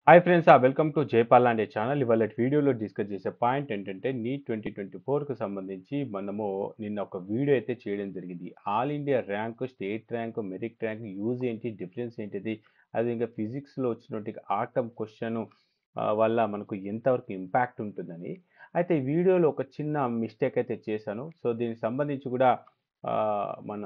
Hi friends, welcome to Jaipal అనే channel. ఇవాళ వీడియోలో డిస్కస్ చేసే పాయింట్ ఏంటంటే నీట్ 2024కు సంబంధించి మనము నిన్న ఒక వీడియో అయితే చేయడం జరిగింది. All India rank, state rank, merit rank use ఏంటి, డిఫరెన్స్ ఏంటిది, అది ఇంకా ఫిజిక్స్లో వచ్చినట్టు ఆటమ్ క్వశ్చన్ వల్ల మనకు ఎంతవరకు ఇంపాక్ట్ ఉంటుందని. అయితే ఈ వీడియోలో ఒక చిన్న మిస్టేక్ అయితే చేశాను. సో దీనికి సంబంధించి కూడా మన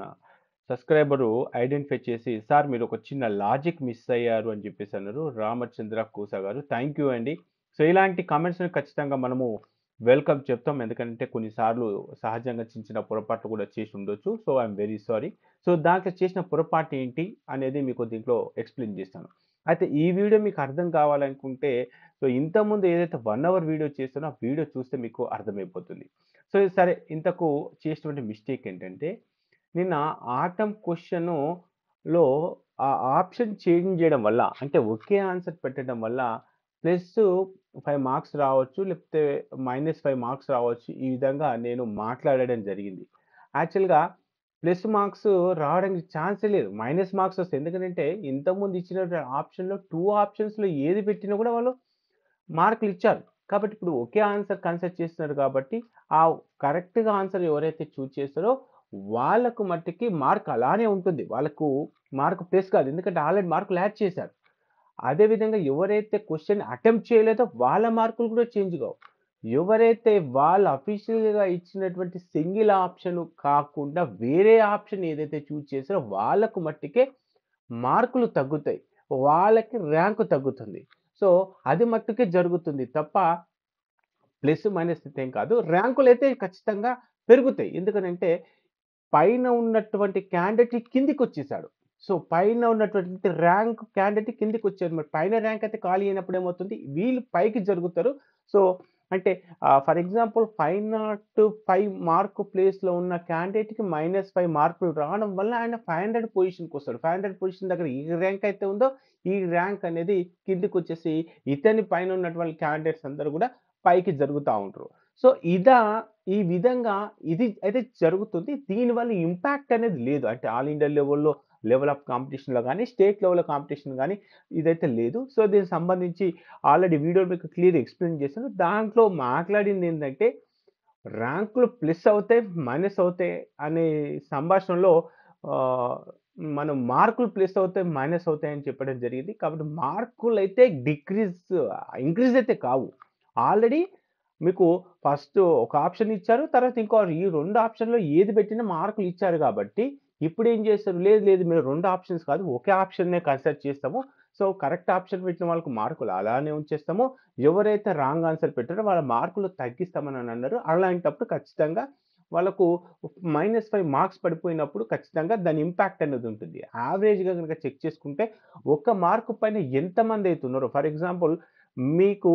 సబ్స్క్రైబరు ఐడెంటిఫై చేసి, సార్ మీరు ఒక చిన్న లాజిక్ మిస్ అయ్యారు అని చెప్పేసి అన్నారు. రామచంద్ర కూసా గారు, థ్యాంక్ యూ అండి. సో ఇలాంటి కామెంట్స్ని ఖచ్చితంగా మనము వెల్కమ్ చెప్తాం. ఎందుకంటే కొన్నిసార్లు సహజంగా చిన్న చిన్న పొరపాట్లు కూడా చేసి ఉండొచ్చు. So I'm very sorry. So దాంట్లో చేసిన పొరపాటు ఏంటి అనేది మీకు దీంట్లో ఎక్స్ప్లెయిన్ చేస్తాను. అయితే ఈ వీడియో మీకు అర్థం కావాలనుకుంటే, సో ఇంతకుముందు ఏదైతే 1 అవర్ వీడియో చేస్తానో ఆ వీడియో చూస్తే మీకు అర్థమైపోతుంది. సో సరే, ఇంతకు చేసినటువంటి మిస్టేక్ ఏంటంటే, నిన్న ఆటం క్వెషనులో ఆ ఆప్షన్ చేంజ్ చేయడం వల్ల, అంటే ఒకే ఆన్సర్ పెట్టడం వల్ల +5 మార్క్స్ రావచ్చు, లేకపోతే -5 మార్క్స్ రావచ్చు. ఈ విధంగా నేను మాట్లాడడం జరిగింది. యాక్చువల్‌గా ప్లస్ మార్క్స్ రావడానికి ఛాన్సే లేదు. మైనస్ మార్క్స్ వస్తాయి. ఎందుకంటే ఇంతకుముందు ఇచ్చిన ఆప్షన్‌లో 2 ఆప్షన్స్‌లో ఏది పెట్టినా కూడా వాళ్ళు మార్కులిచ్చారు. కాబట్టి ఇప్పుడు ఒకే ఆన్సర్ కన్సిడర్ చేస్తున్నారు కాబట్టి, ఆ కరెక్ట్‌గా ఆన్సర్ ఎవరైతే చూజ్ చేస్తారో వాళ్ళకు మట్టికి మార్క్ అలానే ఉంటుంది. వాళ్ళకు మార్క్ ప్లస్ కాదు. ఎందుకంటే ఆల్రెడీ మార్కులు యాడ్ చేశారు. అదే విధంగా ఎవరైతే క్వెషన్ అటెంప్ట్ చేయలేదో వాళ్ళ మార్కులు కూడా చేంజ్ కావు. ఎవరైతే వాళ్ళ అఫీషియల్‌గా ఇచ్చినటువంటి సింగిల్ ఆప్షన్ కాకుండా వేరే ఆప్షన్ ఏదైతే చూజ్ చేసారో వాళ్ళకు మట్టికే మార్కులు తగ్గుతాయి. వాళ్ళకి ర్యాంక్ తగ్గుతుంది. సో, అది మట్టుకే జరుగుతుంది తప్ప ప్లస్, మైనస్ అయితే ఏం కాదు. ర్యాంకులైతే ఖచ్చితంగా పెరుగుతాయి. ఎందుకనంటే పైన ఉన్నటువంటి క్యాండిడేట్ కిందికొచ్చేసాడు. సో, పైన ఉన్నటువంటి ర్యాంక్ క్యాండిడేట్ కిందికొచ్చారు. మరి పైన ర్యాంక్ అయితే ఖాళీ అయినప్పుడు ఏమవుతుంది? వీళ్ళు పైకి జరుగుతారు. సో, అంటే ఫర్ ఎగ్జాంపుల్ 505 మార్క్ ప్లేస్‌లో ఉన్న క్యాండిడేట్‌కి -5 మార్కులు రావడం వల్ల ఆయన 500 పొజిషన్‌కొస్తాడు. 500 పొజిషన్ దగ్గర ఏ ర్యాంక్ అయితే ఉందో, ఈ ర్యాంక్ అనేది కిందికొచ్చేసి ఇతని పైన ఉన్నటువంటి క్యాండిడేట్స్ అందరూ గూడా పైకి జరుగుతా ఉంటారు. సో, ఈ విధంగా ఇది అయితే జరుగుతుంది. దీనివల్ల ఇంపాక్ట్ అనేది లేదు. అంటే ఆల్ ఇండియా లెవెల్‌లో లెవెల్ ఆఫ్ కాంపిటీషన్‌లో గాని, స్టేట్ లెవెల్ కాంపిటీషన్ గాని ఇదైతే లేదు. సో, దీనికి సంబంధించి ఆల్రెడీ వీడియోలో మీకు క్లియర్‌గా ఎక్స్‌ప్లెయిన్ చేశాను. దాంట్లో మాట్లాడిందేంటంటే, ర్యాంకులు ప్లస్ అవుతాయి, మైనస్ అవుతాయి అనే సంభాషణలో ఆహ్, మనం మార్కులు ప్లస్ అవుతాయి, మైనస్ అవుతాయని చెప్పడం జరిగింది. కాబట్టి మార్కులైతే ఇంక్రీజ్ అయితే కావు. ఆల్రెడీ మీకు ఫస్ట్ ఒక ఆప్షన్ ఇచ్చారు. తర్వాత ఈ 2 ఆప్షన్‌లో ఏది పెట్టినా మార్కులు ఇచ్చారు కాబట్టి, ఇప్పుడేం చేస్తారు, లేదు లేదు మేము 2 ఆప్షన్స్ కాదు, ఒకే ఆప్షన్‌నే కన్సిడర్ చేస్తాము. సో, కరెక్ట్ ఆప్షన్ పెట్టిన వాళ్ళకి మార్కులు అలానే ఉంచేస్తాము. ఎవరైతే రాంగ్ ఆన్సర్ పెట్టారో వాళ్ళ మార్కులు తగ్గిస్తామని అన్నారు. అలాంటప్పుడు ఖచ్చితంగా వాళ్ళకు -5 మార్క్స్ పడిపోయినప్పుడు ఖచ్చితంగా దాని ఇంపాక్ట్ అనేది ఉంటుంది. యావరేజ్‌గా గనుక చెక్ చేసుకుంటే, ఒక్క మార్క్ పైన ఎంతమందైతే ఉన్నారో, ఫర్ ఎగ్జాంపుల్ మీకు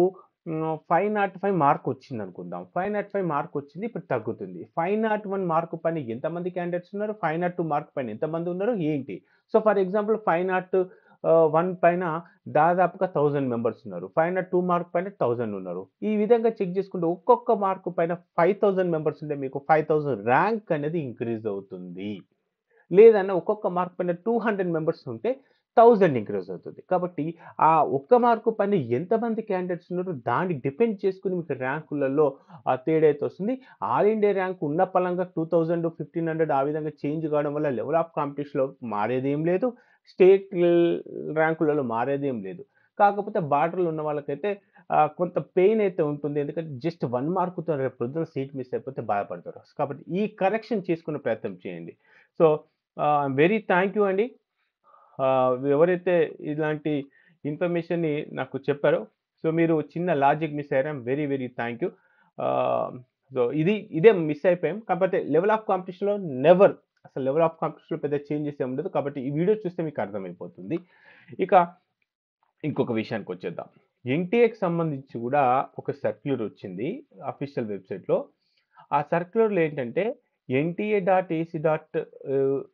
505 మార్క్ వచ్చిందనుకుందాం. 505 మార్క్ వచ్చింది. ఇప్పుడు తగ్గుతుంది. 501 మార్క్ పైన ఎంతమంది క్యాండిడేట్స్ ఉన్నారు? 502 మార్క్ పైన ఎంతమంది ఉన్నారు? ఏంటి? సో, ఫర్ ఎగ్జాంపుల్ 501 పైన దాదాపుగా 1000 మెంబర్స్ ఉన్నారు. 502 మార్క్ పైన 1000 ఉన్నారు. ఈ విధంగా చెక్ చేసుకుంటే ఒక్కొక్క మార్క్ పైన 5000 మెంబర్స్ ఉంటే మీకు 5000 ర్యాంక్ అనేది ఇంక్రీజ్ అవుతుంది. లేదన్నా ఒక్కొక్క మార్క్ పైన 200 మెంబర్స్ ఉంటే 1000 ఇంక్రీజ్ అవుతుంది. కాబట్టి ఆ ఒక్క మార్కు పైన ఎంతమంది క్యాండిడేట్స్ ఉన్నారో దాన్ని డిపెండ్ చేసుకొని మీకు ర్యాంకులలో తేడా అయితే వస్తుంది. ఆల్ ఇండియా ర్యాంక్ ఉన్న పళంగా 2000, 1500 ఆ విధంగా చేంజ్ కావడం వల్ల లెవెల్ ఆఫ్ కాంపిటీషన్‌లో మారేదేం లేదు. స్టేట్ ర్యాంకులలో మారేదేం లేదు. కాకపోతే బార్డర్‌లో ఉన్న వాళ్ళకైతే కొంత పెయిన్ అయితే ఉంటుంది. ఎందుకంటే జస్ట్ 1 మార్క్‌తో రేపు పొద్దున సీట్ మిస్ అయిపోతే బాధపడతారు. కాబట్టి ఈ కరెక్షన్ చేసుకునే ప్రయత్నం చేయండి. సో, వెరీ థ్యాంక్ యూ అండి. ఎవరైతే ఇలాంటి ఇన్ఫర్మేషన్‌ని నాకు చెప్పారో, సో, మీరు చిన్న లాజిక్ మిస్ అయ్యారు. I'm very, very thank you. ఆహ్, సో, ఇదే మిస్ అయిపోయాం. కాకపోతే లెవెల్ ఆఫ్ కాంపిటీషన్‌లో నెవర్, అసలు లెవెల్ ఆఫ్ కాంపిటీషన్‌లో పెద్ద చేంజెస్ ఏమి ఉండదు. కాబట్టి ఈ వీడియో చూస్తే మీకు అర్థమైపోతుంది. ఇక ఇంకొక విషయానికొచ్చేద్దాం. ఎన్‌టీఏకి సంబంధించి గూడా ఒక సర్క్యులర్ వచ్చింది అఫీషియల్ వెబ్‌సైట్‌లో. ఆ సర్క్యులర్‌లో ఏంటంటే ఎన్‌టీఏ.ఏసీ.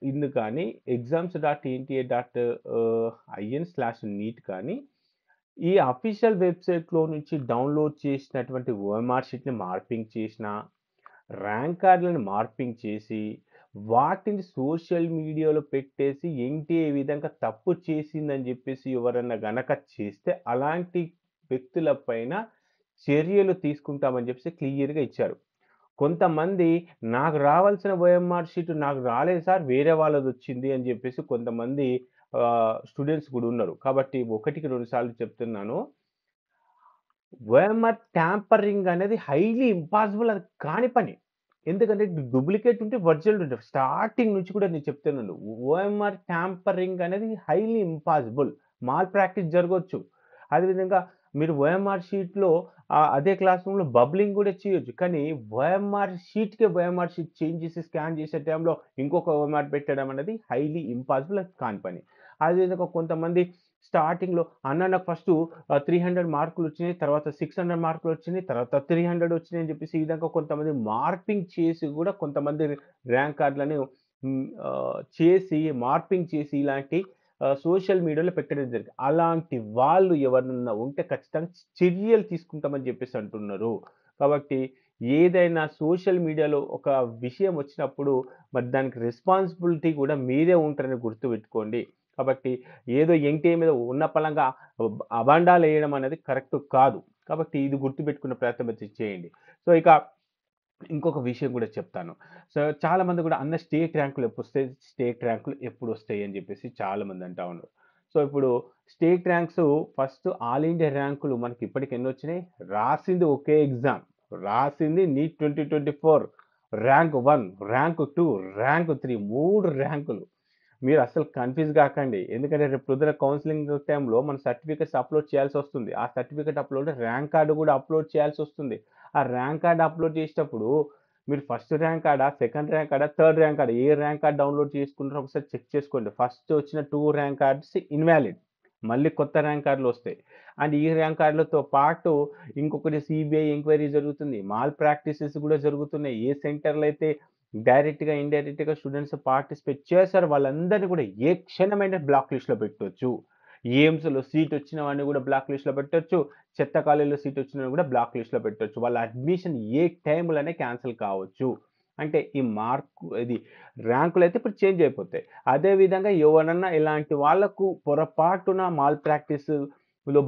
ఇన్ కానీ, exams.entA.in/NEET కానీ, ఈ అఫీషియల్ వెబ్‌సైట్‌లో నుంచి డౌన్‌లోడ్ చేసినటువంటి ఓఎంఆర్ షీట్‌ని మార్ఫింగ్ చేసినా, ర్యాంక్ కార్డ్‌లని మార్ఫింగ్ చేసి, వాటిని సోషల్ మీడియాలో పెట్టేసి ఏంటి ఏ విధంగా తప్పు చేసిందని జెప్పేసి ఎవరన్నా గనక చేస్తే అలాంటి వ్యక్తుల పైన చర్యలు తీసుకుంటామని జెప్పేసి క్లియర్‌గా ఇచ్చారు. కొంతమంది నాకు రావాల్సిన ఓఎంఆర్ షీట్ నాకు రాలేదు సార్ వేరే వాళ్ళదొచ్చింది అని జెప్పేసి కొంతమంది స్టూడెంట్స్ కూడా ఉన్నారు. కాబట్టి ఒకటికి 2 సార్లు చెప్తున్నాను. ఓఎంఆర్ ట్యాంపరింగ్ అనేది హైలీ ఇంపాసిబుల్ అది కాని పని. ఎందుకంటే డూప్లికేట్ ఉంటే ఒరిజినల్ ఉంటది. స్టార్టింగ్ నుంచి కూడా నేను చెప్తున్నాను. ఓఎంఆర్ ట్యాంపరింగ్ అనేది హైలీ ఇంపాసిబుల్. మాల్ ప్రాక్టీస్ జరగొచ్చు. అదేవిధంగా మీరు ఓఎంఆర్ షీట్‌లో అదే క్లాస్ రూమ్‌లో బబ్లింగ్ కూడా చేయొచ్చు. కానీ ఓఎంఆర్ షీట్‌కే ఓఎంఆర్ షీట్ చేంజ్ చేసి స్కాన్ చేసే టైంలో ఇంకొక ఓఎంఆర్ పెట్టడం అనేది హైలీ ఇంపాసిబుల్ అది కాని పని. అదేవిధంగా కొంతమంది స్టార్టింగ్‌లో అన్న నాకు ఫస్టు 300 మార్కులొచ్చినాయి. తర్వాత 600 మార్కులొచ్చినాయి. తర్వాత 300 వచ్చినాయి అని చెప్పేసి ఈ విధంగా కొంతమంది మార్పింగ్ చేసి గూడా కొంతమంది ర్యాంక్ కార్డ్‌లను చేసి మార్పింగ్ చేసి ఇలాంటి సోషల్ మీడియాలో పెట్టడం జరిగింది. అలాంటి వాళ్ళు ఎవరన్నా ఉంటే ఖచ్చితంగా చర్యలు తీసుకుంటామని జెప్పేసి అంటున్నారు. కాబట్టి ఏదైనా సోషల్ మీడియాలో ఒక విషయం వచ్చినప్పుడు మరి దానికి రెస్పాన్సిబిలిటీ గూడా మీరే ఉంటారని గుర్తుపెట్టుకోండి. కాబట్టి ఏదో ఎంకే మీద ఉన్న పళంగా అబాండాలేయడం అనేది కరెక్ట్ కాదు. కాబట్టి ఇది గుర్తుపెట్టుకునే ప్రయత్నం అయితే చేయండి. సో, ఇక ఇంకొక విషయం గూడా చెప్తాను. సో, చాలామంది గూడా అన్న స్టేట్ ర్యాంకులు ఎప్పుడొస్తాయి? స్టేట్ ర్యాంకులు ఎప్పుడొస్తాయి? అని జెప్పేసి చాలామంది అంటా ఉన్నారు. సో, ఇప్పుడు state ranks first all India ర్యాంకులు మనకి ఇప్పటికి ఎన్నొచ్చినాయి? రాసింది ఒకే ఎగ్జామ్. రాసింది నీట్ 2024 ర్యాంక్ 1, ర్యాంక్ 2, ర్యాంక్ 3 3 ర్యాంకులు. మీరస్సలు కన్‌ఫ్యూజ్ గాకండి. ఎందుకంటే రేపు పొద్దున కౌన్సెలింగ్ టైమ్‌లో మన సర్టిఫికేట్స్ అప్‌లోడ్ చేయాల్సొస్తుంది. ఆ సర్టిఫికేట్ అప్‌లోడ్ ర్యాంక్ కార్డ్ గూడా అప్‌లోడ్ చేయాల్సొస్తుంది. ఆ ర్యాంక్ కార్డ్ అప్‌లోడ్ చేసేటప్పుడు మీరు ఫస్ట్ ర్యాంక్ కార్డా, సెకండ్ ర్యాంక్ కార్డా, థర్డ్ ర్యాంక్ కార్డా ఏ ర్యాంక్ కార్డ్ డౌన్‌లోడ్ చేసుకుంటారో ఒకసారి చెక్ చేసుకోండి. ఫస్ట్ వచ్చిన 2 ర్యాంక్ కార్డ్స్ ఇన్‌వాలిడ్. మళ్ళీ కొత్త ర్యాంక్ కార్డ్‌లొస్తాయి. అండ్ ఈ ర్యాంక్ కార్డ్‌లతో పాటు ఇంకొకటి సిబిఐ ఎంక్వైరీ జరుగుతుంది. మాల్ ప్రాక్టీసెస్ గూడా జరుగుతున్నాయి. ఏ సెంటర్‌లో అయితే డైరెక్ట్‌గా, ఇండైరెక్ట్‌గా స్టూడెంట్స్ పార్టిసిపేట్ చేశారో వాళ్ళందరిని కూడా ఏ క్షణమైనా బ్లాక్ లిస్ట్‌లో పెట్టొచ్చు. ఎయిమ్స్‌లో సీట్ వచ్చిన వాడిని కూడా బ్లాక్ లిస్ట్‌లో పెట్టొచ్చు. చెత్త కాలేజ్‌లో సీట్ వచ్చినోడిని కూడా బ్లాక్ లిస్ట్‌లో పెట్టొచ్చు. వాళ్ళ అడ్మిషన్ ఏ టైమ్‌లోనే క్యాన్సెల్ కావచ్చు. అంటే ఈ మార్కు ఇది ర్యాంకులయితే ఇప్పుడు చేంజ్ అయిపోతాయి. అదే విధంగా ఎవరన్నా ఇలాంటి వాళ్ళకు పొరపాటున మాల్ ప్రాక్టీస్‌లో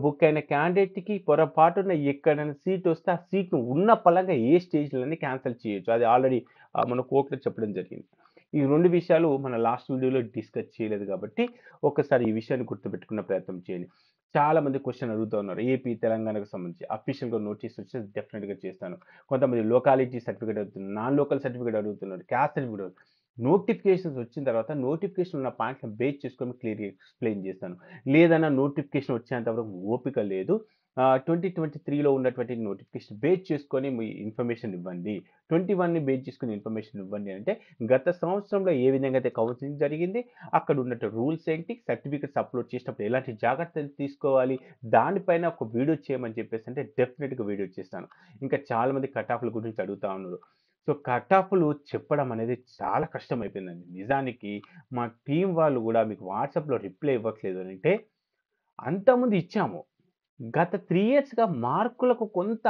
బుక్ అయిన క్యాండిడేట్‌కి పొరపాటున ఎక్కడైనా సీట్ వస్తే ఆ సీట్‌ను ఉన్న పళంగా ఏ స్టేజ్‌లోనే క్యాన్సెల్ చేయొచ్చు. అది ఆల్రెడీ మన కోర్ట్‌లో చెప్పడం జరిగింది. ఈ 2 విషయాలు మన లాస్ట్ వీడియోలో డిస్కస్ చేయలేదు కాబట్టి, ఒక్కసారి ఈ విషయాన్ని గుర్తుపెట్టుకునే ప్రయత్నం చేయండి. చాలామంది క్వెషన్ అడుగుతా ఉన్నారు. ఏపీ, తెలంగాణకు సంబంధించి అఫీషియల్‌గా నోటీస్ వస్తే డెఫినిట్‌గా చేస్తాను. కొంతమంది లోకాలిటీ సర్టిఫికేట్ అడుగుతున్నారు. నాన్ లోకల్ సర్టిఫికేట్ అడుగుతున్నారు. క్యాస్ట్ సర్టిఫికేట్ నోటిఫికేషన్స్ వచ్చిన తర్వాత నోటిఫికేషన్ ఉన్న పాయింట్‌లను బేస్ చేసుకొని క్లియర్‌గా ఎక్స్‌ప్లెయిన్ చేస్తాను. లేదన్నా నోటిఫికేషన్ వచ్చేంత వరకు ఓపిక లేదు. 2023లో ఉన్నటువంటి నోటిఫికేషన్ బేస్ చేసుకొని మీ ఇన్ఫర్మేషన్ ఇవ్వండి. 21ని బేస్ చేసుకొని ఇన్ఫర్మేషన్ ఇవ్వండి అంటే, గత సంవత్సరంలో ఏ విధంగా అయితే కౌన్సెలింగ్ జరిగింది, అక్కడ ఉన్నట్టు రూల్స్ ఏంటి, సర్టిఫికేట్స్ అప్‌లోడ్ చేసేటప్పుడు ఎలాంటి జాగ్రత్తలు తీసుకోవాలి, దానిపైన ఒక వీడియో చేయమని చెప్పేసి అంటే డెఫినిట్‌గా వీడియో చేస్తాను. ఇంకా చాలామంది కట్ ఆఫ్‌ల గురించి అడుగుతా ఉన్నారు. సో, కట్ ఆఫ్‌లు చెప్పడం అనేది చాలా కష్టమైపోయిందండి. నిజానికి మా టీమ్ వాళ్ళు గూడా మీకు వాట్సాప్‌లో రిప్లై ఇవ్వట్లేదు అనంటే, అంతకుముందు ఇచ్చాము. గత 3 ఇయర్స్‌గా మార్కులకు కొంత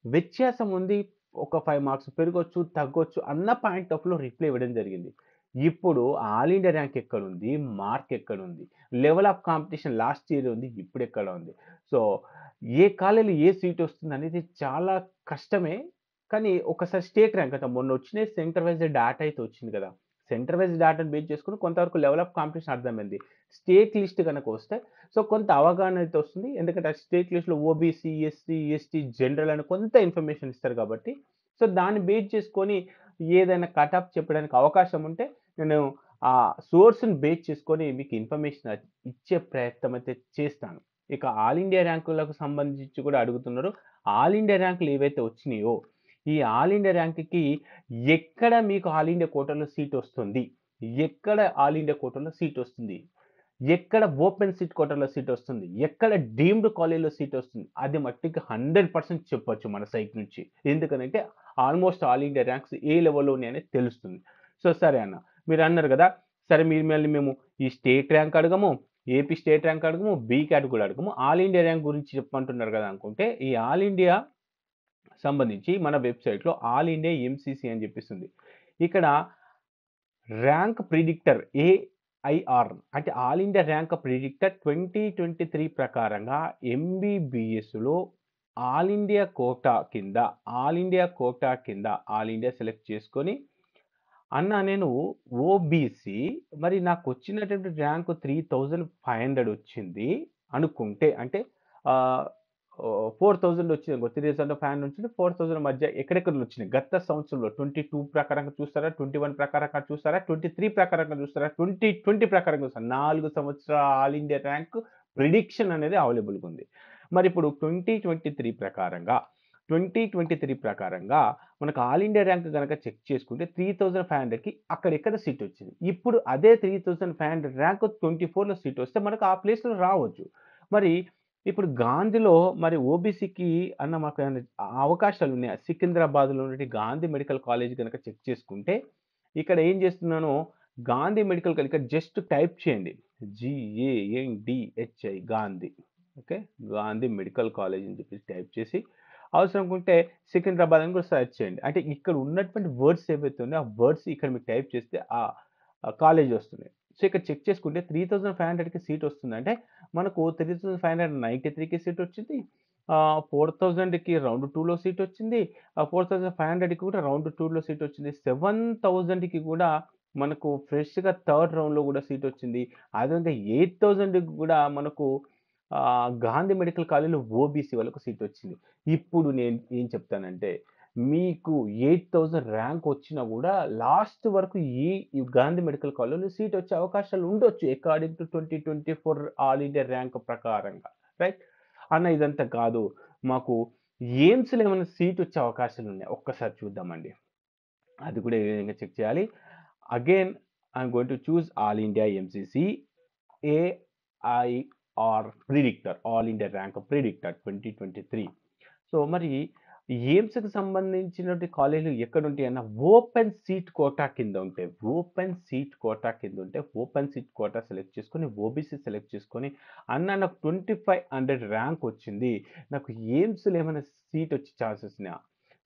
వ్యత్యాసం ఉంది. ఒక 5 మార్క్స్ పెరగొచ్చు, తగ్గొచ్చు అన్న పాయింట్ ఆఫ్‌లో రిప్లై ఇవ్వడం జరిగింది. ఇప్పుడు ఆల్ ఇండియా ర్యాంక్ ఎక్కడుంది? మార్క్ ఎక్కడుంది? Level of competition last year ఉంది. ఇప్పుడెక్కడ ఉంది? సో, ఏ కాలేజ్‌లో ఏ సీట్ వస్తుందనేది చాలా కష్టమే. కానీ ఒకసారి స్టేట్ ర్యాంక్ అంటే మొన్నొచ్చినయి సెంటర్ వైస్ డాటా అయితే వచ్చింది కదా! సెంటర్ వైస్ డాటాను బేస్ చేసుకొని కొంతవరకు లెవెల్ ఆఫ్ కాంపిటీషన్ అర్థమైంది. స్టేట్ లిస్ట్ గనక వస్తే సో, కొంత అవగాహన అయితే వస్తుంది. ఎందుకంటే ఆ స్టేట్ లిస్ట్‌లో ఓబీసీ, ఎస్సీ, ఎస్టీ, జనరల్ అని కొంత ఇన్ఫర్మేషన్ ఇస్తారు కాబట్టి, సో, దాన్ని బేస్ చేసుకొని ఏదైనా కట్ ఆఫ్ చెప్పడానికి అవకాశం ఉంటే నేను ఆ సోర్స్‌ని బేస్ చేసుకొని మీకు ఇన్ఫర్మేషన్ ఇచ్చే ప్రయత్నం అయితే చేస్తాను. ఇక ఆల్ ఇండియా ర్యాంకులకు సంబంధించి కూడా అడుగుతున్నారు. ఆల్ ఇండియా ర్యాంకులు ఏవైతే వచ్చినాయో, ఈ ఆల్ ఇండియా ర్యాంక్‌కి ఎక్కడ మీకు ఆల్ ఇండియా కోటాలో సీట్ వస్తుంది? ఎక్కడ ఆల్ ఇండియా కోటాలో సీట్ వస్తుంది? ఎక్కడ ఓపెన్ సీట్ కోటాలో సీటొస్తుంది? ఎక్కడ డీమ్డ్ కాలేజ్‌లో సీటొస్తుంది? అది మట్టికి 100% చెప్పొచ్చు మన సైడ్ నుంచి. ఎందుకనంటే ఆల్‌మోస్ట్ ఆల్ ఇండియా ర్యాంక్స్ ఏ లెవెల్‌లో ఉన్నాయనేది తెలుస్తుంది. సో, సరే అన్న. మీరన్నారు గదా! సరే మిమ్మల్ని మేము ఈ స్టేట్ ర్యాంక్ అడగము, ఏపీ స్టేట్ ర్యాంక్ అడగము, బీ కేటగిరీ అడగము. ఆల్ ఇండియా ర్యాంక్ గురించి చెప్పమంటున్నారు గదా! అనుకుంటే ఈ ఆల్ ఇండియా సంబంధించి మన వెబ్‌సైట్‌లో ఆల్ ఇండియా ఎంసీసీ అని జెప్పేసి ఉంది. ఇక్కడ ర్యాంక్ ప్రిడిక్టర్ ఏఐఆర్ అంటే ఆల్ ఇండియా ర్యాంక్ ప్రిడిక్టర్ 2023 ప్రకారంగా ఎంబీబీఎస్లో ఆల్ ఇండియా కోటా కింద ఆల్ ఇండియా సెలెక్ట్ చేసుకొని అన్న నేను ఓబీసీ మరి నాకు వచ్చినటువంటి ర్యాంక్ 3500 వచ్చింది అనుకుంటే అంటే ఆహ్, 4000 వచ్చింది. 3500 నుంచి 4000 మధ్య ఎక్కడెక్కడ వచ్చినాయి. గత సంవత్సరంలో 22 ప్రకారంగా చూస్తారా? 21 ప్రకారంగా చూస్తారా? 23 ప్రకారంగా చూస్తారా? 2020 ప్రకారంగా చూస్తారా? 4 సంవత్సరాల ఆల్ ఇండియా ర్యాంక్ ప్రిడిక్షన్ అనేది అవైలబుల్‌గా ఉంది. మరి ఇప్పుడు 2023 ప్రకారంగా మనకు ఆల్ ఇండియా ర్యాంక్ గనక చెక్ చేసుకుంటే 3500కి అక్కడెక్కడ సీట్ వచ్చింది. ఇప్పుడు అదే 3500 ర్యాంక్ 24లో సీట్ వస్తే మనకు ఆ ప్లేస్‌లో రావచ్చు. మరి ఇప్పుడు గాంధీలో మరి ఓబీసీకి అన్న మాకు ఏమైనా అవకాశాలున్నాయా? సికింద్రాబాద్‌లో ఉన్నటి గాంధీ మెడికల్ కాలేజ్ గనక చెక్ చేసుకుంటే ఇక్కడ ఏం చేస్తున్నాను గాంధీ మెడికల్ ఇక్కడ జస్ట్ టైప్ చేయండి. GANDHI Gandhi. Okay. Gandhi medical college అని చెప్పేసి టైప్ చేసి అవసరం ఉంటే సికింద్రాబాద్ అని కూడా సెర్చ్ చేయండి. అంటే ఇక్కడ ఉన్నటువంటి వర్డ్స్ ఏవైతే ఉన్నాయో, ఆ వర్డ్స్ ఇక్కడ మీరు టైప్ చేస్తే కాలేజ్ వస్తుంది. సో, ఇక్కడ చెక్ చేసుకుంటే 3500కి సీట్ వస్తుందంటే, మనకు 3593కి సీట్ వచ్చింది. 4000కి రౌండ్ 2లో సీట్ వచ్చింది. 4500కి కూడా రౌండ్ 2లో సీట్ వచ్చింది. 7000కి కూడా మనకు ఫ్రెష్‌గా థర్డ్ రౌండ్‌లో కూడా సీట్ వచ్చింది. అదేవిధంగా 8000కి కూడా మనకు గాంధీ మెడికల్ కాలేజ్‌లో ఓబీసీ వాళ్ళకు సీట్ వచ్చింది. ఇప్పుడు నేను ఏం చెప్తానంటే, మీకు 8000 ర్యాంక్ వచ్చినా గూడా లాస్ట్ వరకు ఈ గాంధీ మెడికల్ కాలేజ్‌లో సీట్ వచ్చే అవకాశాలు ఉండొచ్చు. According to 2024 all India rank ప్రకారంగా. రైట్? అన్న ఇదంతా కాదు. మాకు ఎయిమ్స్‌లో ఏమైనా సీట్ వచ్చే అవకాశాలున్నాయా? ఒక్కసారి చూద్దామండి. అది కూడా ఏ విధంగా చెక్ చేయాలి. Again I'm going to choose all India MCC AIR predictor all India rank predictor 2023. So మరి ఎయిమ్స్‌కి సంబంధించినటువంటి కాలేజీలు ఎక్కడుంటాయన్న ఓపెన్ సీట్ కోటా కింద ఉంటాయి. ఓపెన్ సీట్ కోటా సెలెక్ట్ చేసుకొని, ఓబీసీ సెలెక్ట్ చేసుకొని, అన్న నాకు 2500 ర్యాంక్ వచ్చింది. నాకు ఎయిమ్స్‌లో ఏమైనా సీట్ వచ్చే ఛాన్సెస్ ఉన్నాయా?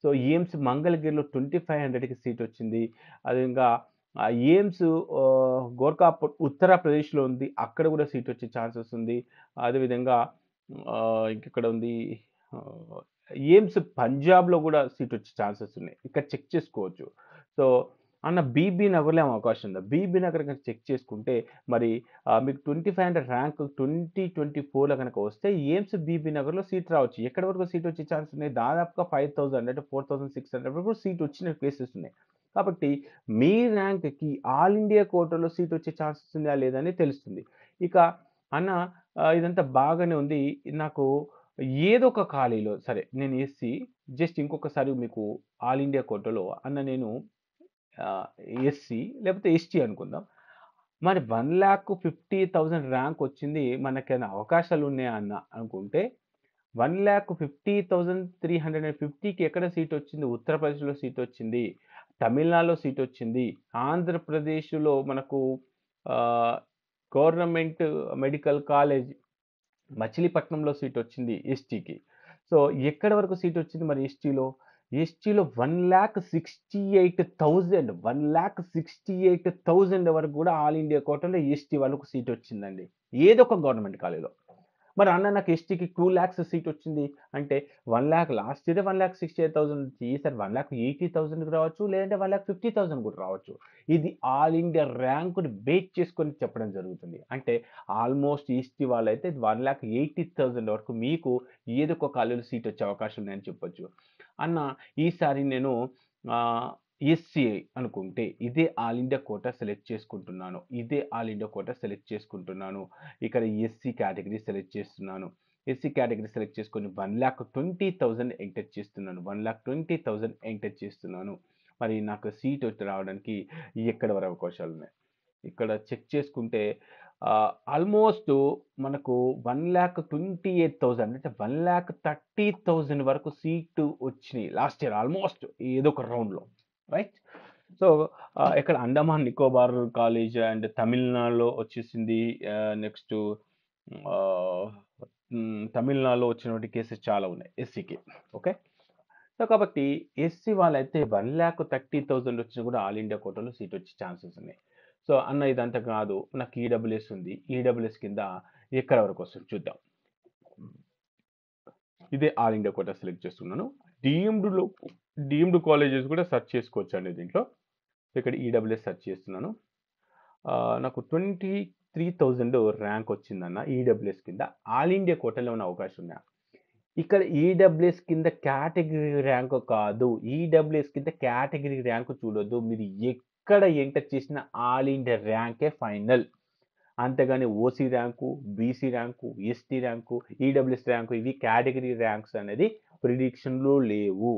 సో, ఎయిమ్స్ మంగళగిరిలో 2500కి సీట్ వచ్చింది. అదేవిధంగా ఎయిమ్స్ గోర్ఖాపూర్ ఉత్తరప్రదేశ్‌లో ఉంది. అక్కడ కూడా సీట్ వచ్చే ఛాన్సెస్ ఉంది. అదేవిధంగా ఇంకెక్కడ ఉంది? ఆహ్, ఎయిమ్స్ పంజాబ్‌లో గూడా సీట్ వచ్చే ఛాన్సెస్ ఉన్నాయి. ఇక్కడ చెక్ చేసుకోవచ్చు. సో, అన్న బీబీ నగర్‌లో ఏమైనా అవకాశం ఉందా? బీబీ నగర్ గనుక చెక్ చేసుకుంటే మరి మీకు 2500 ర్యాంక్ 2024లో గనక వస్తే ఎయిమ్స్ బీబీ నగర్‌లో సీట్ రావచ్చు. ఎక్కడి వరకు సీట్ వచ్చే ఛాన్స్ ఉన్నాయి? దాదాపుగా 5000 అంటే 4600 వరకు సీట్ వచ్చిన కేసెస్ ఉన్నాయి. కాబట్టి మీ ర్యాంక్‌కి ఆల్ ఇండియా కోటాలో సీట్ వచ్చే ఛాన్సెస్ ఉన్నాయా లేదా అనేది తెలుస్తుంది. ఇక అన్న ఇదంతా బాగానే ఉంది. నాకు ఏదో ఒక ఖాళీలో సరే నేను ఎస్సీ జస్ట్ ఇంకొకసారి మీకు ఆల్ ఇండియా కోటాలో అన్న నేను ఆహ్, ఎస్సీ లేకపోతే ఎస్టీ అనుకుందాం. మరి 1,50,000 ర్యాంక్ వచ్చింది. మనకేమైనా అవకాశాలు ఉన్నాయా అన్న అనుకుంటే 1,50,350కి ఎక్కడ సీట్ వచ్చింది? ఉత్తరప్రదేశ్‌లో సీట్ వచ్చింది. తమిళనాడులో సీట్ వచ్చింది. ఆంధ్రప్రదేశ్‌లో మనకు ఆహ్, గవర్నమెంట్ మెడికల్ కాలేజ్ మచిలీపట్నంలో సీటొచ్చింది ఎస్టీకి. సో, ఎక్కడి వరకు సీటొచ్చింది మరి ఎస్టీలో? ఎస్టీలో 1,68,000 వరకు గూడా ఆల్ ఇండియా కోటాలో ఎస్టీ వాళ్ళకు సీటొచ్చిందండి. ఏదో ఒక గవర్నమెంట్ కాలేజ్‌లో. మరి అన్న నాకు ఎస్టీకి 2,00,000 సీటొచ్చింది అంటే 1,00,000 లాస్ట్ ఇయరే 1,68,000 ఈసారి 1,80,000కి రావచ్చు. లేదంటే 1,50,000 కూడా రావచ్చు. ఇది ఆల్ ఇండియా ర్యాంక్‌ని బేస్ చేసుకొని చెప్పడం జరుగుతుంది. అంటే ఆల్‌మోస్ట్ ఎస్టీ వాళ్ళైతే 1,80,000 వరకు మీకు ఏదో ఒక కాలేజ్‌లో సీట్ వచ్చే అవకాశం ఉన్నాయని చెప్పొచ్చు. అన్న ఈసారి నేను ఆహ్, ఎస్సీ అనుకుంటే ఇదే ఆల్ ఇండియా కోటా సెలెక్ట్ చేసుకుంటున్నాను. ఇక్కడ ఎస్సీ కేటగరీ సెలెక్ట్ చేస్తున్నాను. ఎస్సీ కేటగరీ సెలెక్ట్ చేసుకొని 1,20,000 ఎంటర్ చేస్తున్నాను. 1,20,000 ఎంటర్ చేస్తున్నాను. మరి నాకు సీట్ వచ్చి రావడానికి ఎక్కడి వరకు అవకాశాలున్నాయి? ఇక్కడ చెక్ చేసుకుంటే ఆల్‌మోస్ట్ మనకు 1,28,000 అంటే 1,30,000 వరకు సీటు వచ్చినియి లాస్ట్ ఇయర్ ఆల్‌మోస్ట్ ఏదో ఒక రౌండ్‌లో. రైట్? సో, ఇక్కడ అండమాన్ నికోబార్ కాలేజ్ అండ్ తమిళనాడులో వచ్చేసింది. నెక్స్టు ఆహ్, తమిళనాడులో వచ్చినటువంటి కేసెస్ చాలా ఉన్నాయి ఎస్సీకి. ఓకే. సో, కాబట్టి ఎస్సీ వాళ్ళైతే 1,30,30,000 వచ్చినా కూడా ఆల్ ఇండియా కోటాలో సీట్ వచ్చే ఛాన్సెస్ ఉన్నాయి. సో, అన్న ఇదంతా కాదు. నాకు ఈడబ్ల్యూఎస్ ఉంది. ఈడబ్ల్యూఎస్ కింద ఎక్కడ వరకు వస్తుంది చూద్దాం. ఇదే ఆల్ ఇండియా కోటా సెలెక్ట్ చేస్తున్నాను. డీమ్డ్‌లో డీమ్డ్ కాలేజెస్ కూడా సెర్చ్ చేసుకోవచ్చండి దీంట్లో. ఇక్కడ ఈడబ్ల్యూఎస్ సెర్చ్ చేస్తున్నాను. నాకు 23,000 ర్యాంక్ వచ్చిందన్న ఈడబ్ల్యూఎస్ కింద. ఆల్ ఇండియా కోటాలో ఏమైనా అవకాశం ఉందా? ఇక్కడ ఈడబ్ల్యూఎస్ కింద కేటగిరీ ర్యాంక్ కాదు. ఈడబ్ల్యూఎస్ కింద కేటగిరీ ర్యాంక్ చూడొద్దు. మీరు ఎక్కడ ఎంటర్ చేసిన ఆల్ ఇండియా ర్యాంకే ఫైనల్. అంతేగాని OC rank, BC rank, ST rank, EWS rank ఇవి కేటగిరీ ర్యాంక్స్ అనేది ప్రిడిక్షన్‌లో లేవు.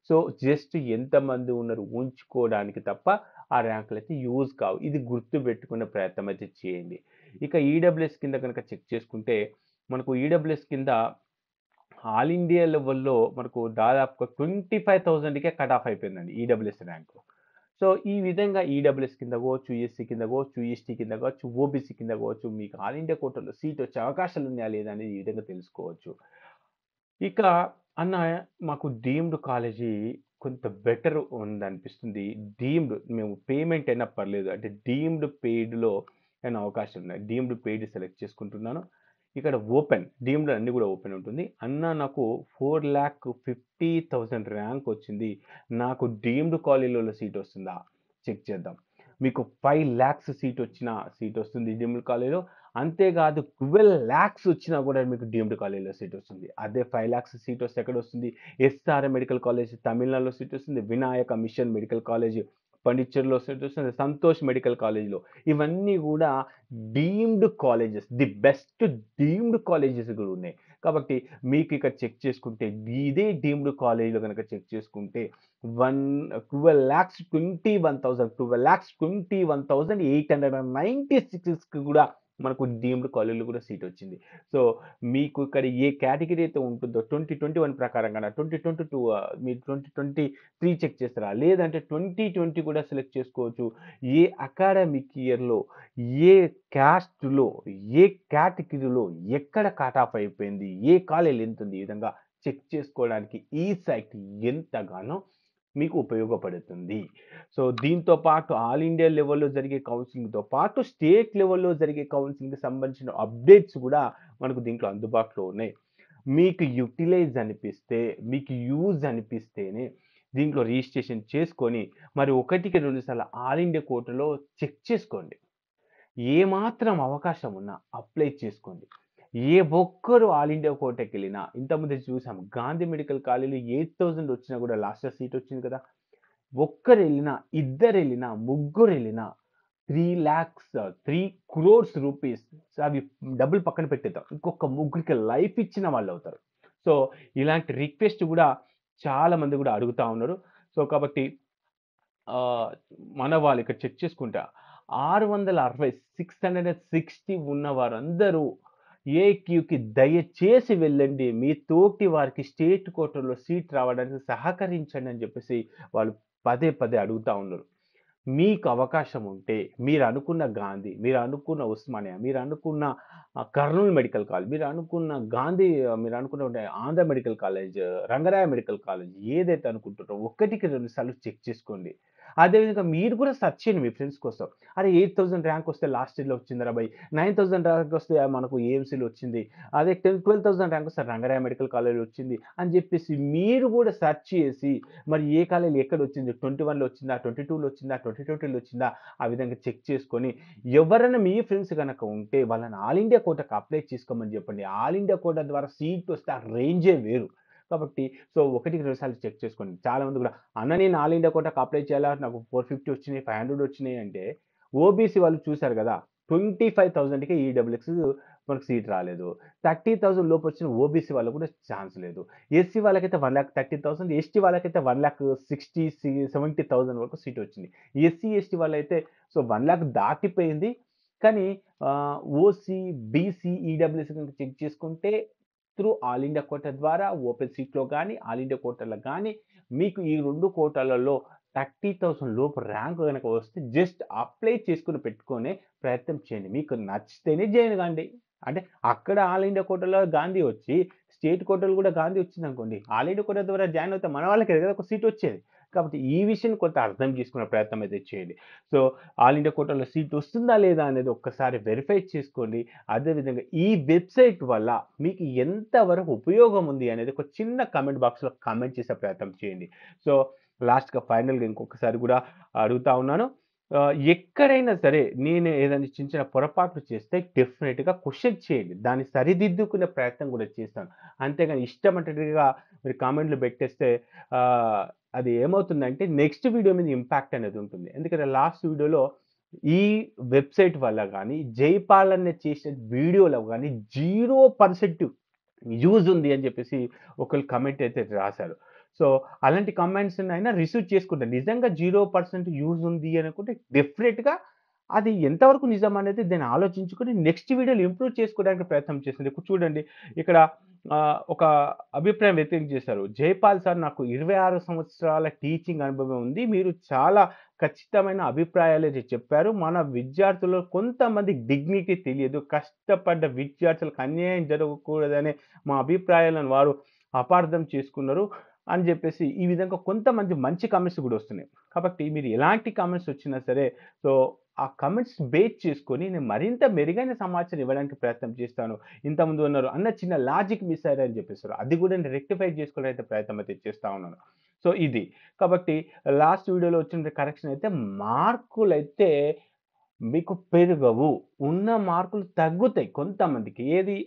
సో, జస్ట్ ఎంతమంది ఉన్నారు ఉంచుకోవడానికి తప్ప ఆ ర్యాంకులయితే యూజ్ కావు. ఇది గుర్తుపెట్టుకునే ప్రయత్నం అయితే చేయండి. ఇక ఈడబ్ల్యూఎస్ కింద గనక చెక్ చేసుకుంటే మనకు ఈడబ్ల్యూఎస్ కింద ఆల్ ఇండియా లెవెల్‌లో మనకు దాదాపుగా 25,000కే కట్ ఆఫ్ అయిపోయిందండి ఈడబ్ల్యూఎస్ ర్యాంకు. సో, ఈ విధంగా ఈడబ్ల్యూఎస్ కింద పోవచ్చు, ఎస్సీ కింద పోవచ్చు, ఎస్టీ కింద కావచ్చు, ఓబీసీ కింద పోవచ్చు. మీకు ఆల్ ఇండియా కోటాలో సీట్ వచ్చే అవకాశాలు ఉన్నాయా లేదా అనేది ఈ విధంగా తెలుసుకోవచ్చు. ఇక అన్న మాకు డీమ్డ్ కాలేజీ కొంత బెటర్ ఉందనిపిస్తుంది. డీమ్డ్ మేము పేమెంట్ అయినా పర్లేదు. అంటే డీమ్డ్ పెయిడ్‌లో అయినా అవకాశం ఉన్నాయి. డీమ్డ్ పెయిడ్ సెలెక్ట్ చేసుకుంటున్నాను. ఇక్కడ ఓపెన్ డీమ్డ్ అన్నీ కూడా ఓపెన్ ఉంటుంది. అన్న నాకు 4,50,000 ర్యాంక్ వచ్చింది. నాకు డీమ్డ్ కాలేజీలో సీట్ వస్తుందా? చెక్ చేద్దాం. మీకు 5,00,000 సీట్ వస్తుంది డీమ్డ్ కాలేజీలో. అంతేకాదు 12,00,000 వచ్చినా కూడా మీకు డీమ్డ్ కాలేజీలో సీట్ వస్తుంది. అదే 5,00,000 సీట్ వస్తే ఎక్కడొస్తుంది? ఎస్ఆర్ఎం మెడికల్ కాలేజ్ తమిళనాడులో సీట్ వస్తుంది. వినాయక మిషన్ మెడికల్ కాలేజ్ పాండిచ్చేరిలో సీట్ వస్తుంది. సంతోష్ మెడికల్ కాలేజ్‌లో. ఇవన్నీ కూడా deemed colleges. The best deemed colleges కూడా ఉన్నాయి. కాబట్టి మీకు ఇక్కడ చెక్ చేసుకుంటే ఇదే డీమ్డ్ కాలేజ్‌లో గనక చెక్ చేసుకుంటే 12,21,896కి కూడా మనకు డీమ్డ్ కాలేజ్‌లో కూడా సీట్ వచ్చింది. సో, మీకు ఇక్కడ ఏ కేటగిరీ అయితే ఉంటుందో 2021 ప్రకారంగాన 2022 మీరు 2023 చెక్ చేస్తారా? లేదంటే 2020 కూడా సెలెక్ట్ చేసుకోవచ్చు. ఏ అకాడమిక్ ఇయర్‌లో, ఏ కాస్ట్‌లో, ఏ కేటగిరీలో ఎక్కడ కట్ ఆఫ్ అయిపోయింది, ఏ కాలేజ్‌లో ఎంతుంది, ఈ విధంగా చెక్ చేసుకోవడానికి ఈ సైట్ ఎంతగానో మీకు ఉపయోగపడుతుంది. సో, దీంతో పాటు ఆల్ ఇండియా లెవెల్‌లో జరిగే కౌన్సెలింగ్‌తో పాటు స్టేట్ లెవెల్‌లో జరిగే కౌన్సెలింగ్‌కి సంబంధించిన అప్డేట్స్ కూడా మనకు దీంట్లో అందుబాటులో ఉన్నాయి. మీకు యుటిలైజ్ అనిపిస్తే, మీకు యూజ్ అనిపిస్తేనే దీంట్లో రిజిస్ట్రేషన్ చేసుకొని, మరి ఒకటికి 2 సార్లు ఆల్ ఇండియా కోటాలో చెక్ చేసుకోండి. ఏమాత్రం అవకాశం ఉన్నా అప్లై చేసుకోండి. ఏ ఒక్కరు ఆల్ ఇండియా కోటాకెళ్ళినా ఇంతకుముందే చూసాం. గాంధీ మెడికల్ కాలేజ్‌లో 8,000 వచ్చినా కూడా లాస్ట్ ఇయర్ సీట్ వచ్చింది కదా! ఒక్కరెళ్ళినా, ఇద్దరెళ్ళినా, ముగ్గురెళ్ళినా 3,00,000 రూపీస్ అవి డబ్బులు పక్కన పెట్టేద్దాం. ఇంకొక ముగ్గురికి లైఫ్ ఇచ్చిన వాళ్ళవుతారు. సో, ఇలాంటి రిక్వెస్ట్ గూడా చాలా మంది గూడా అడుగుతా ఉన్నారు. సో, కాబట్టి ఆహ్, మన వాళ్ళు ఇక్కడ చెక్ చేసుకుంటే 660 660 ఉన్న వారందరూ ఏక్యూకి దయచేసి వెళ్ళండి. మీ తోటి వారికి స్టేట్ కోటాలో సీట్ రావడానికి సహకరించండి అని చెప్పేసి వాళ్ళు పదే పదే అడుగుతా ఉన్నారు. మీకు అవకాశం ఉంటే మీరనుకున్న గాంధీ, మీరనుకున్న ఉస్మానియా, మీరనుకున్న కర్నూల్ మెడికల్ కాలేజ్, మీరనుకున్న Andhra medical college, Rangaraya medical college ఏదైతే అనుకుంటున్నారో ఒకటికి 2 సార్లు చెక్ చేసుకోండి. అదేవిధంగా మీరు కూడా సెర్చ్ చేయండి మీ ఫ్రెండ్స్ కోసం. అరే! 8,000 ర్యాంక్ వస్తే లాస్ట్ ఇయర్‌లో వచ్చిందిరా భయ్! 9,000 ర్యాంక్ వస్తే మనకు ఏఎంసీలో వచ్చింది. అదే 12,000 ర్యాంక్ వస్తే రంగరాయ మెడికల్ కాలేజ్‌లో వచ్చింది అని చెప్పేసి మీరు కూడా సెర్చ్ చేసి మరి ఏ కాలేజ్ ఎక్కడొచ్చింది? 21లో వచ్చిందా? 22లో వచ్చిందా? 2020లో వచ్చిందా? ఆ విధంగా చెక్ చేసుకొని, ఎవరైనా మీ ఫ్రెండ్స్ గనక ఉంటే వాళ్ళని ఆల్ ఇండియా కోటాకి అప్లై చేసుకోమని చెప్పండి. ఆల్ ఇండియా కోటా ద్వారా సీట్ వస్తే ఆ రేంజే వేరు. కాబట్టి సో, ఒకటికి 2 సార్లు చెక్ చేసుకోండి. చాలామంది కూడా అన్న నేను ఆల్ ఇండియా కోటాకి అప్లై చేయాలా? నాకు 450 వచ్చినాయి, 500 వచ్చినాయి అంటే ఓబీసీ వాళ్ళు చూసారు గదా! 25,000కే ఈడబ్ల్యూఎక్స్ మనకు సీట్ రాలేదు. 30,000 లోపు వచ్చిన ఓబీసీ వాళ్ళకి కూడా ఛాన్స్ లేదు. ఎస్సీ వాళ్ళకైతే 1,30,000 ఎస్టీ వాళ్ళకైతే 1,70,000 వరకు సీట్ వచ్చింది. ఎస్సీ, ఎస్టీ వాళ్ళైతే సో, 1,00,000 దాటిపోయింది. కానీ ఓసీ, బీసీ, ఈడబ్ల్యూఎస్ గనుక చెక్ చేసుకుంటే త్రూ ఆల్ ఇండియా కోటా ద్వారా ఓపెన్ సీట్‌లో గాని, ఆల్ ఇండియా కోటాలో గాని మీకు ఈ 2 కోటాలలో 30,000 లోపు ర్యాంక్ గనక వస్తే జస్ట్ అప్లై చేసుకొని పెట్టుకునే ప్రయత్నం చేయండి. మీకు నచ్చితేనే జాయిన్ గాండి. అంటే అక్కడ ఆల్ ఇండియా కోటాలో గాంధీ వచ్చి స్టేట్ కోటాలో కూడా గాంధీ వచ్చిందనుకోండి, ఆల్ ఇండియా కోటా ద్వారా జాయిన్ అవుతే మన వాళ్ళకే కదా ఒక సీట్ వచ్చేది. కాబట్టి ఈ విషయాన్ని కొంత అర్థం చేసుకునే ప్రయత్నం అయితే చేయండి. సో, ఆల్ ఇండియా కోటాలో సీట్ వస్తుందా లేదా అనేది ఒక్కసారి వెరిఫై చేసుకోండి. అదేవిధంగా ఈ వెబ్‌సైట్ వల్ల మీకు ఎంత వరకు ఉపయోగం ఉంది అనేది ఒక చిన్న కామెంట్ బాక్స్‌లో కామెంట్ చేసే ప్రయత్నం చేయండి. సో, లాస్ట్‌గా ఫైనల్‌గా ఇంకొకసారి కూడా అడుగుతా ఉన్నాను. ఎక్కడైనా సరే నేను ఏదైనా చిన్న చిన్న పొరపాట్లు చేస్తే డెఫినిట్‌గా క్వెషన్ చేయండి. దాన్ని సరిదిద్దుకునే ప్రయత్నం కూడా చేస్తాను. అంతేగాని ఇష్టమచ్చినట్టుగా మీరు కామెంట్‌లు పెట్టేస్తే ఆహ్, అది ఏమవుతుందంటే నెక్స్ట్ వీడియో మీద ఇంపాక్ట్ అనేది ఉంటుంది. ఎందుకంటే లాస్ట్ వీడియోలో ఈ వెబ్‌సైట్ వల్ల గాని, జైపాలన్న చేసిన వీడియోలో గాని 0% యూజ్ ఉంది అని చెప్పేసి ఒకళ్ళు కామెంట్ అయితే రాసారు. సో, అలాంటి కామెంట్స్‌నైనా రిసీవ్ చేసుకుంటా. నిజంగా 0% యూజ్ ఉంది అనుకుంటే డెఫినిట్‌గా అది ఎంతవరకు నిజం అనేది దాన్ని ఆలోచించుకొని నెక్స్ట్ వీడియోలో ఇంప్రూవ్ చేసుకోవడానికి ప్రయత్నం చేసింది. ఇప్పుడు చూడండి ఇక్కడ ఒక అభిప్రాయం వ్యక్తం చేశారు. "జైపాల్ సార్ నాకు 26 సంవత్సరాల టీచింగ్ అనుభవం ఉంది. మీరు చాలా ఖచ్చితమైన అభిప్రాయాలైతే చెప్పారు. మన విద్యార్థుల్లో కొంతమందికి డిగ్నిటీ తెలియదు. కష్టపడ్డ విద్యార్థులకు అన్యాయం జరగకూడదనే మా అభిప్రాయాలను వారు అపార్థం చేసుకున్నారు" అని జెప్పేసి ఈ విధంగా కొంతమంది మంచి కామెంట్స్ గూడా వస్తున్నాయి. కాబట్టి మీరు ఎలాంటి కామెంట్స్ వచ్చినా సరే సో, ఆ కామెంట్స్ బేస్ చేసుకొని నేను మరింత మెరుగైన సమాచారం ఇవ్వడానికి ప్రయత్నం చేస్తాను. ఇంతకుముందు అన్నారు, "అన్న చిన్న లాజిక్ మిస్ అయ్యారు" అని చెప్పేసారు. అది గూడా నేను రెక్టిఫై చేసుకోవడానికి ప్రయత్నం అయితే చేస్తా ఉన్నాను. సో, ఇది. కాబట్టి లాస్ట్ వీడియోలో వచ్చిన కరెక్షన్ అయితే మార్కులైతే మీకు పెరగవు. ఉన్న మార్కులు తగ్గుతాయి కొంతమందికి. ఏది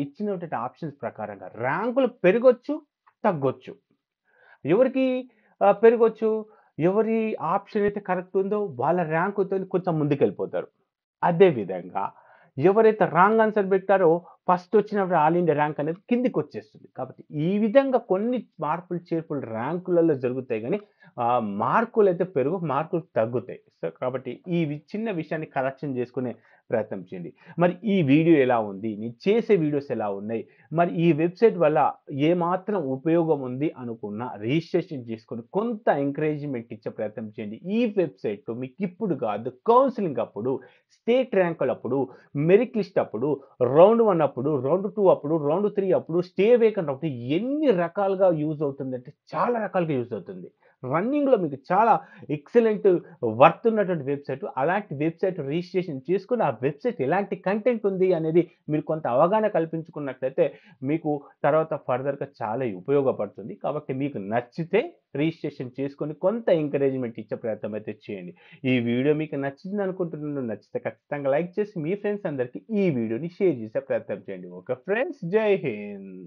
ఇచ్చినటువంటి ఆప్షన్స్ ప్రకారంగా. ర్యాంకులు పెరగొచ్చు, తగ్గొచ్చు. ఎవరికి పెరగొచ్చు? ఎవరి ఆప్షన్ అయితే కరెక్ట్ ఉందో వాళ్ళ ర్యాంకుతోని కొంచెం ముందుకెళ్ళిపోతారు. అదే విధంగా ఎవరైతే రాంగ్ ఆన్సర్ పెట్టారో ఫస్ట్ వచ్చినప్పుడు ఆల్ ఇండియా ర్యాంక్ అనేది కిందకొచ్చేస్తుంది. కాబట్టి ఈ విధంగా కొన్ని మార్పులు, చేర్పులు ర్యాంకులలో జరుగుతాయి గానీ మార్కులైతే పెరగవు, మార్కులు తగ్గుతాయి. సో, కాబట్టి ఈ చిన్న విషయాన్ని కరెక్షన్ చేసుకునే ప్రయత్నం చేయండి. మరి ఈ వీడియో ఎలా ఉంది? నేను చేసే వీడియోస్ ఎలా ఉన్నాయి? మరి ఈ వెబ్‌సైట్ వల్ల ఏమాత్రం ఉపయోగం ఉంది అనుకున్న రిజిస్ట్రేషన్ చేసుకొని కొంత ఎంకరేజ్‌మెంట్ ఇచ్చే ప్రయత్నం చేయండి. ఈ వెబ్‌సైట్‌లో మీకిప్పుడు కాదు కౌన్సెలింగ్ అప్పుడు, స్టేట్ ర్యాంకులప్పుడు, మెరిట్ లిస్ట్ అప్పుడు, రౌండ్ 1 అప్పుడు, రౌండ్ 2 అప్పుడు, రౌండ్ 3 అప్పుడు, స్టే వేకెంట్ అప్పుడు ఎన్ని రకాలుగా యూజ్ అవుతుందంటే చాలా రకాలుగా యూజ్ అవుతుంది. రన్నింగ్‌లో మీకు చాలా ఎక్సలెంట్ వర్త్ ఉన్నటువంటి వెబ్‌సైట్. అలాంటి వెబ్‌సైట్ రిజిస్ట్రేషన్ చేసుకొని, ఆ వెబ్‌సైట్ ఎలాంటి కంటెంట్ ఉంది అనేది మీరు కొంత అవగాహన కల్పించుకున్నట్లయితే, మీకు తర్వాత ఫర్దర్‌గా చాలా ఉపయోగపడుతుంది. కాబట్టి మీకు నచ్చితే రిజిస్ట్రేషన్ చేసుకొని కొంత ఎంకరేజ్‌మెంట్ ఇచ్చే ప్రయత్నం అయితే చేయండి. ఈ వీడియో మీకు నచ్చిందనుకుంటున్నాను. నచ్చితే ఖచ్చితంగా లైక్ చేసి మీ ఫ్రెండ్స్ అందరికి ఈ వీడియోని షేర్ చేసే ప్రయత్నం చేయండి. ఓకే ఫ్రెండ్స్, జై హింద్.